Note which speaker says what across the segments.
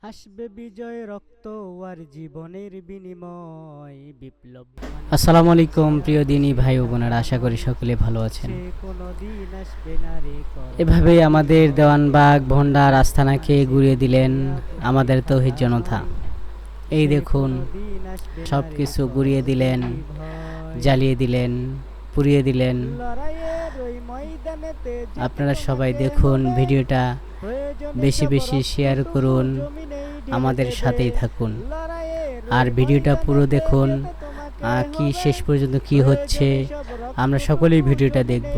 Speaker 1: আসবে বিজয় রক্ত আর জীবনের বিনিময় বিপ্লব।
Speaker 2: আসসালামু আলাইকুম প্রিয় দিনী ভাই ও বোনেরা, আশা করি সকলে ভালো আছেন।
Speaker 1: সে কোনদিন আসবে না রে কর।
Speaker 2: এভাবেই আমাদের দেওয়ানবাগ ভন্ডার আস্থানাকে ঘুরিয়ে দিলেন আমাদের তৌহিদ জনতা। এই দেখুন, সব কিছু ঘুরিয়ে দিলেন, জ্বালিয়ে দিলেন, পুড়িয়ে দিলেন। আপনারা সবাই দেখুন ভিডিওটা, বেশি বেশি শেয়ার করুন, আমাদের সাথেই থাকুন আর ভিডিওটা পুরো দেখুন। কি শেষ পর্যন্ত কি হচ্ছে আমরা সকলেই ভিডিওটা দেখব।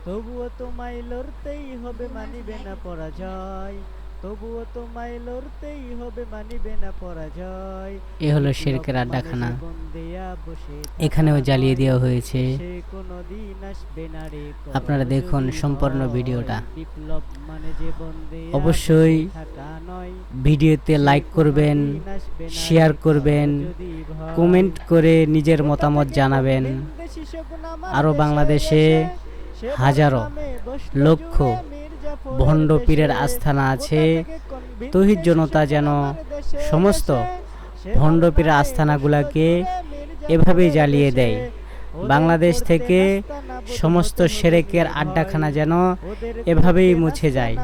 Speaker 1: তবুও তোমায় লড়তেই হবে, মানিবে না পরাজয়। তবুও তোমায় লড়তেই হবে, মানিবে না পরাজয়।
Speaker 2: এ হলো শেরকের আড্ডাখানা, এখানেও জ্বালিয়ে দেওয়া হয়েছে। আপনারা দেখুন সম্পূর্ণ ভিডিওটা। অবশ্যই ভিডিওতে লাইক করবেন, শেয়ার করবেন, কমেন্ট করে নিজের মতামত জানাবেন। আরও বাংলাদেশে হাজারো লক্ষ ভণ্ড পীরের আস্থানা আছে। তৌহিদ জনতা যেন সমস্ত ভণ্ড পীরের আস্থানাগুলাকে এভাবেই জ্বালিয়ে দেয়। বাংলাদেশ থেকে সমস্ত শিরকের আড্ডাখানা যেন এভাবেই মুছে যায়।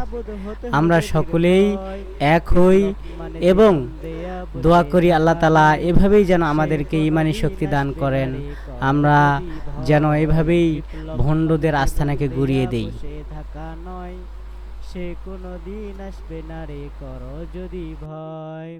Speaker 2: আমরা সকলেই এক হই এবং দোয়া করি আল্লাহ তাআলা এভাবেই যেন আমাদেরকে ঈমানি শক্তি দান করেন, আমরা যেন এভাবেই ভণ্ডদের আস্থানাকে ঘুরিয়ে দেই।
Speaker 1: সে কোনদিন আসবে না রে কর যদি ভয়।